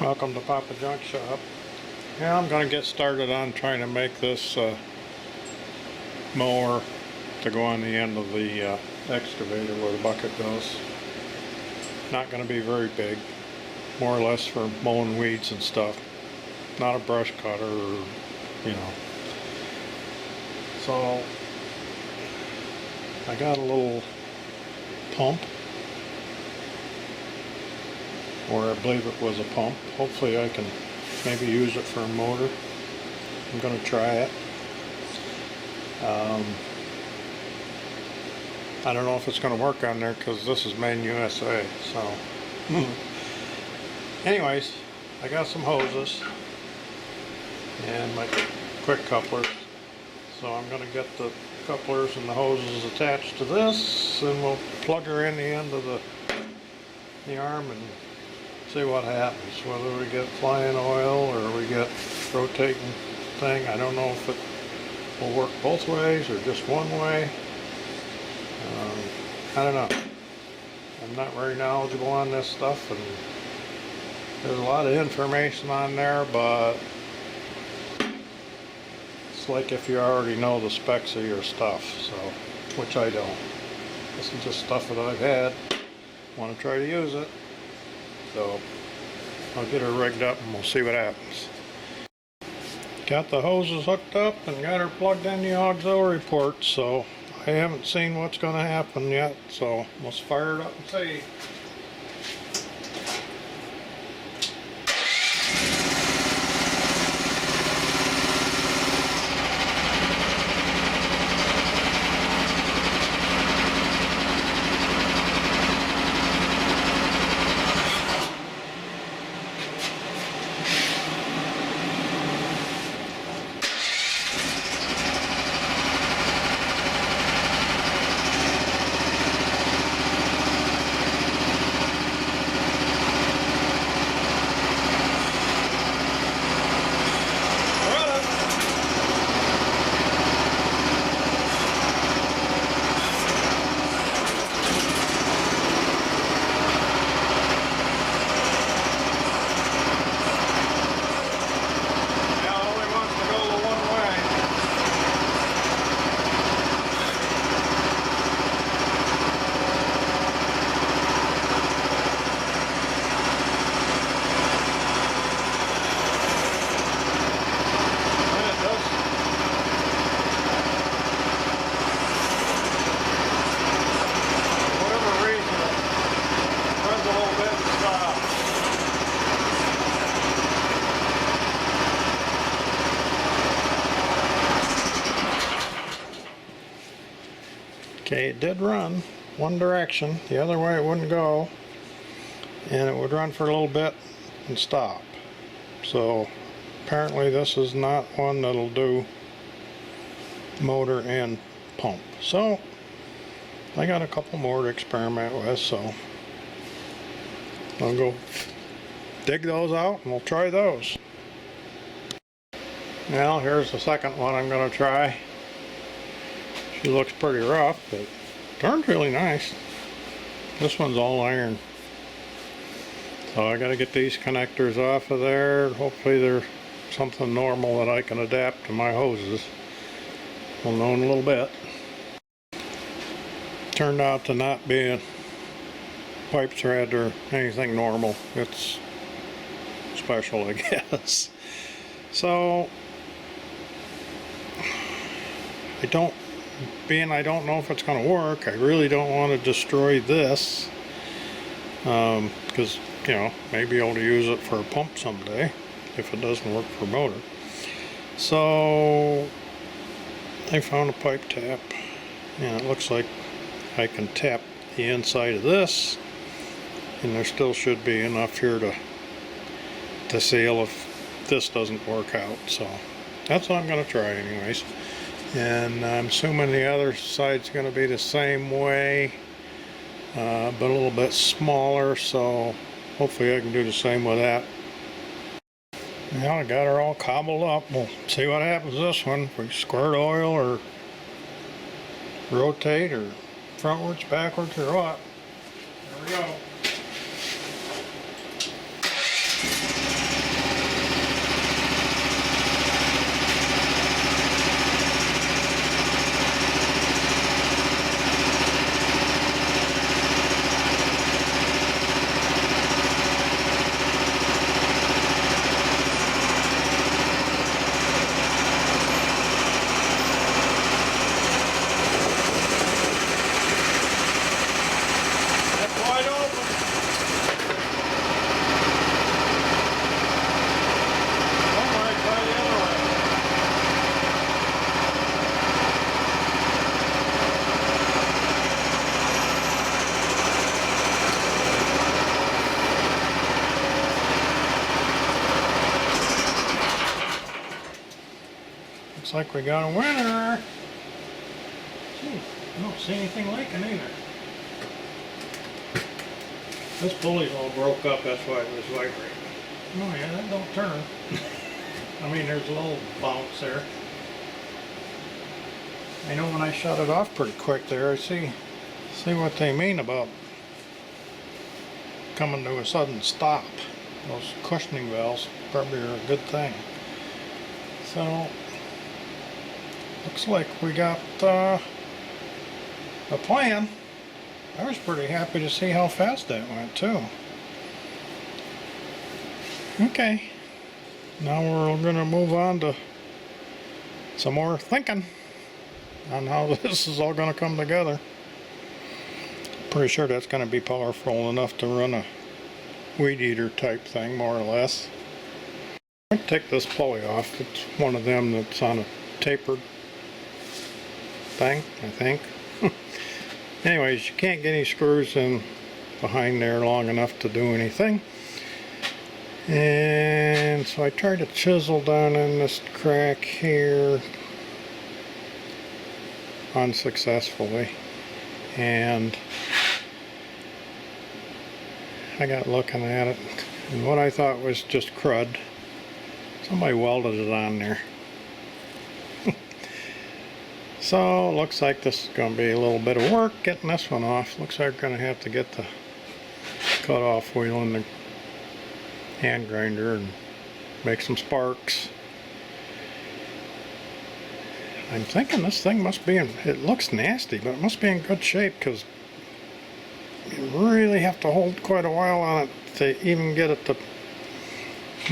Welcome to Papa Junk Shop. Yeah, I'm going to get started on trying to make this mower to go on the end of the excavator where the bucket goes. Not going to be very big, more or less for mowing weeds and stuff. Not a brush cutter, or, you know. So I got a little pump, or I believe it was a pump. Hopefully I can maybe use it for a motor. I'm going to try it. I don't know if it's going to work on there because this is made in USA. So anyways, I got some hoses and my quick couplers. So I'm going to get the couplers and the hoses attached to this, and we'll plug her in the end of the arm and see what happens. Whether we get flying oil or we get rotating thing, I don't know if it will work both ways or just one way. I don't know. I'm not very knowledgeable on this stuff, and there's a lot of information on there, but it's like if you already know the specs of your stuff, so, which I don't. This is just stuff that I've had. Want to try to use it. So I'll get her rigged up and we'll see what happens. Got the hoses hooked up and got her plugged in the auxiliary port, so I haven't seen what's going to happen yet, so let's fire it up and see. Okay, it did run one direction, the other way it wouldn't go, and it would run for a little bit and stop. So apparently this is not one that'll do motor and pump. So I got a couple more to experiment with, so I'll go dig those out and we'll try those. Now here's the second one I'm going to try. She looks pretty rough, but turns really nice. This one's all iron. So I got to get these connectors off of there. Hopefully they're something normal that I can adapt to my hoses. We'll know in a little bit. Turned out to not be a pipe thread or anything normal. It's special, I guess. So I don't know if it's going to work. I really don't want to destroy this because, you know, maybe able to use it for a pump someday if it doesn't work for motor. So I found a pipe tap, and it looks like I can tap the inside of this, and there still should be enough here to seal if this doesn't work out. So that's what I'm going to try anyways. And I'm assuming the other side's going to be the same way, but a little bit smaller, so hopefully I can do the same with that. Now I got her all cobbled up. We'll see what happens this one. If we squirt oil or rotate or frontwards, backwards, or what. There we go. Looks like we got a winner. Gee, I don't see anything leaking either. This pulley's all broke up, that's why it was vibrating. Oh yeah, that don't turn. I mean, there's a little bounce there. I know when I shut it off pretty quick there, I see what they mean about coming to a sudden stop. Those cushioning valves probably are a good thing. So, looks like we got a plan. I was pretty happy to see how fast that went too. Okay, now we're going to move on to some more thinking on how this is all going to come together. Pretty sure that's going to be powerful enough to run a weed eater type thing, more or less. I'll take this pulley off. It's one of them that's on a tapered thing, I think. Anyways, you can't get any screws in behind there long enough to do anything. And so I tried to chisel down in this crack here unsuccessfully. And I got looking at it, and what I thought was just crud, somebody welded it on there. So looks like this is going to be a little bit of work getting this one off. Looks like we're going to have to get the cut-off wheel in the hand grinder and make some sparks. I'm thinking this thing must be in, it looks nasty, but it must be in good shape, because you really have to hold quite a while on it to even get it to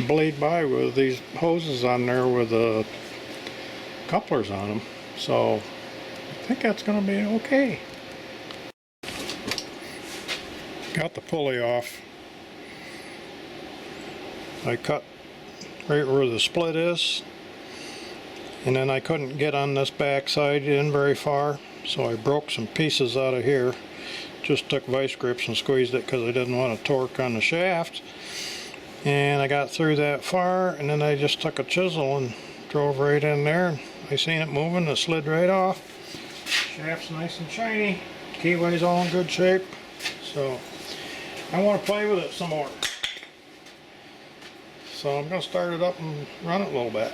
bleed by with these hoses on there with the couplers on them. So I think that's going to be okay. Got the pulley off. I cut right where the split is, and then I couldn't get on this back side in very far, so I broke some pieces out of here. Just took vice grips and squeezed it because I didn't want to torque on the shaft, and I got through that far, and then I just took a chisel and drove right in there. I seen it moving, it slid right off. Shaft's nice and shiny, keyway's all in good shape, so I want to play with it some more. So I'm going to start it up and run it a little bit.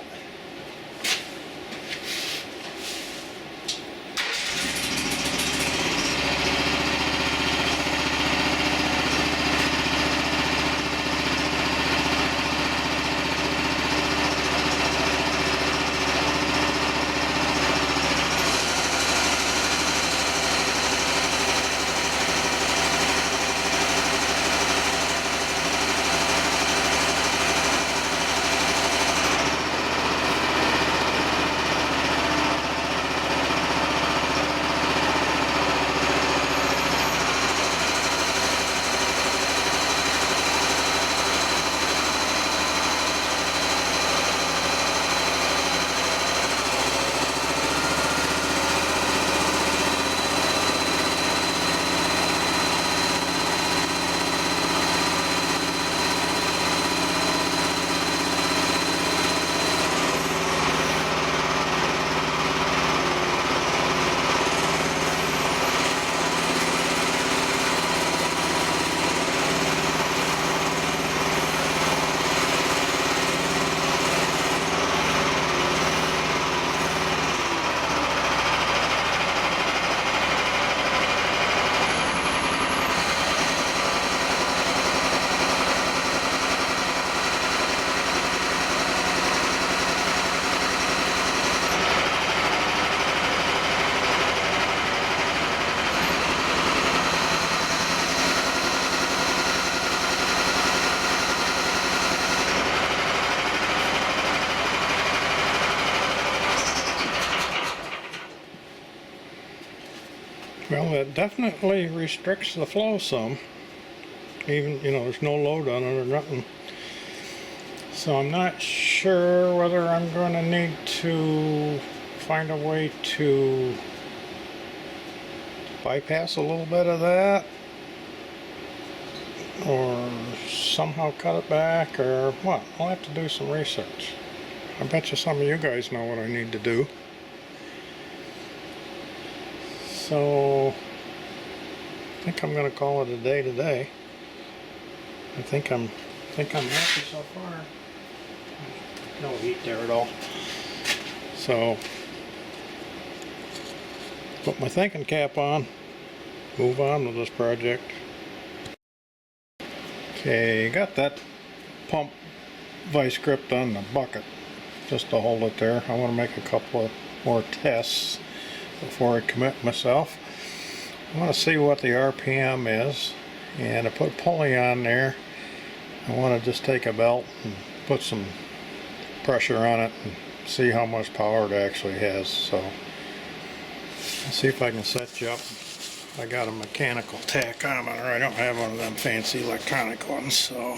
Well, it definitely restricts the flow some. Even, you know, there's no load on it or nothing. So I'm not sure whether I'm going to need to find a way to bypass a little bit of that, or somehow cut it back, or what. I'll have to do some research. I bet you some of you guys know what I need to do. So I think I'm going to call it a day today. I think I'm happy so far. No heat there at all. So put my thinking cap on. Move on with this project. Okay, got that pump vice grip on the bucket just to hold it there. I want to make a couple of more tests before I commit myself. I want to see what the RPM is, and to put pulley on there, I want to just take a belt and put some pressure on it and see how much power it actually has. So let's see if I can set you up. I got a mechanical tachometer. I don't have one of them fancy electronic ones, so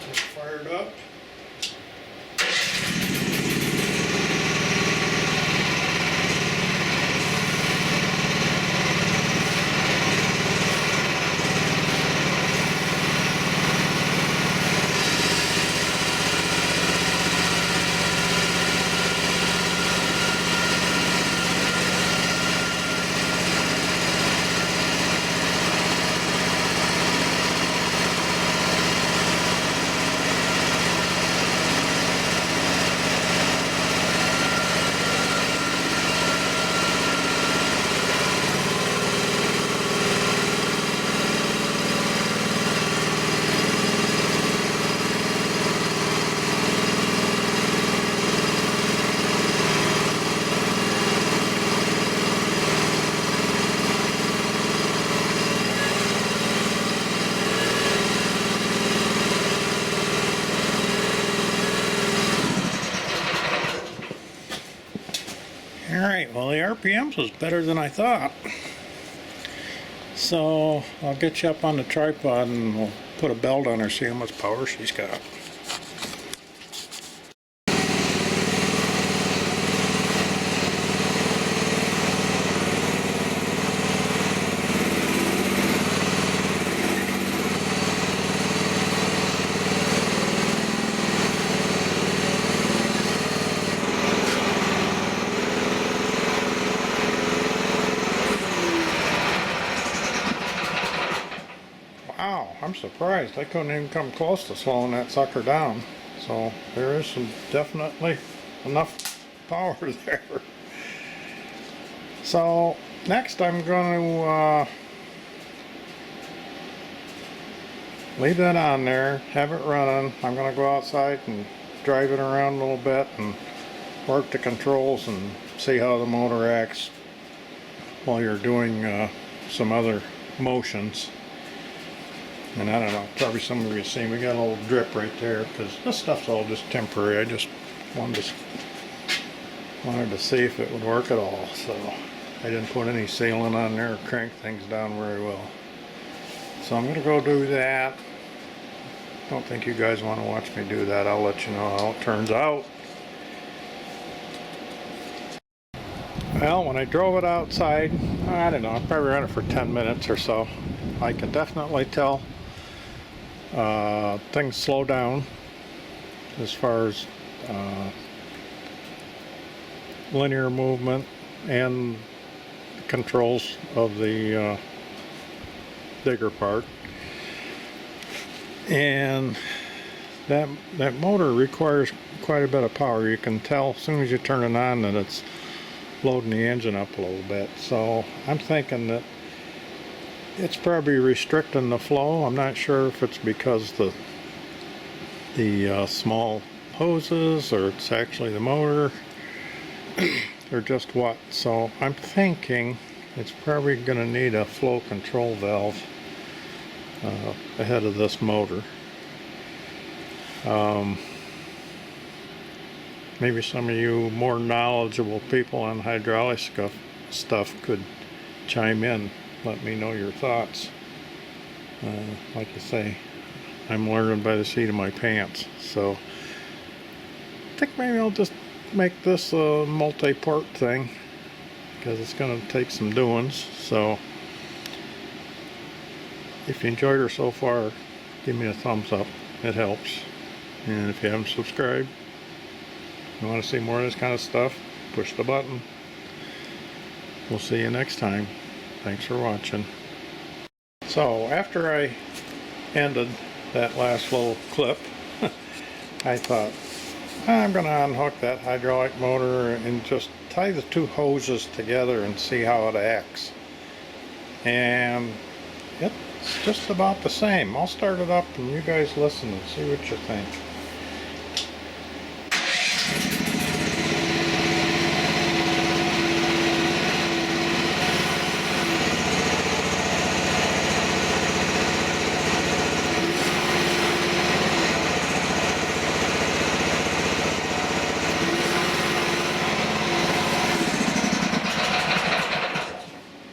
get fired up. Alright, well the RPMs was better than I thought. So I'll get you up on the tripod and we'll put a belt on her, see how much power she's got. Wow, I'm surprised. I couldn't even come close to slowing that sucker down. So there is some definitely enough power there. So next I'm going to leave that on there, have it running. I'm going to go outside and drive it around a little bit and work the controls and see how the motor acts while you're doing some other motions. And I don't know, probably some of you have seen we got a little drip right there because this stuff's all just temporary. I just wanted to see if it would work at all. So I didn't put any sealant on there or crank things down very well. So I'm going to go do that. Don't think you guys want to watch me do that. I'll let you know how it turns out. Well, when I drove it outside, I don't know, I probably ran it for 10 minutes or so. I can definitely tell things slow down as far as linear movement and controls of the digger part. And that motor requires quite a bit of power. You can tell as soon as you turn it on that it's loading the engine up a little bit. So I'm thinking that it's probably restricting the flow. I'm not sure if it's because the small hoses or it's actually the motor or just what. So I'm thinking it's probably going to need a flow control valve ahead of this motor. Maybe some of you more knowledgeable people on hydraulic stuff could chime in. Let me know your thoughts. Like I say, I'm learning by the seat of my pants. So I think maybe I'll just make this a multi-part thing because it's going to take some doings. So if you enjoyed her so far, give me a thumbs up. It helps. And if you haven't subscribed, you want to see more of this kind of stuff, push the button. We'll see you next time. Thanks for watching. So after I ended that last little clip, I thought, I'm going to unhook that hydraulic motor and just tie the two hoses together and see how it acts. And it's just about the same. I'll start it up and you guys listen and see what you think.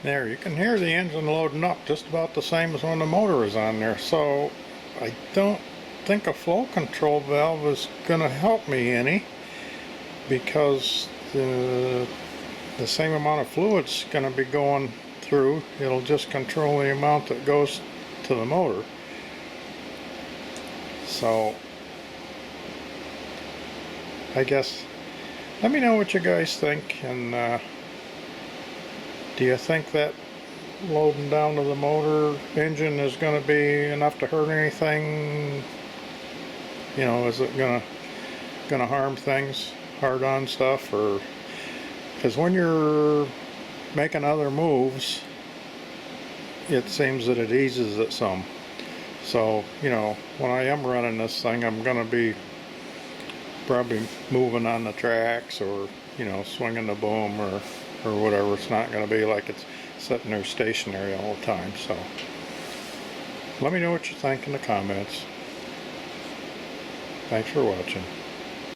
There, you can hear the engine loading up just about the same as when the motor is on there. So I don't think a flow control valve is going to help me any, because the same amount of fluid's going to be going through. It'll just control the amount that goes to the motor. So I guess let me know what you guys think, and do you think that loading down to the motor engine is going to be enough to hurt anything? You know, is it going to harm things, hard on stuff? Or because when you're making other moves, it seems that it eases it some. So, you know, when I am running this thing, I'm going to be probably moving on the tracks, or, you know, swinging the boom, or whatever. It's not going to be like it's sitting there stationary all the time. So let me know what you think in the comments. Thanks for watching.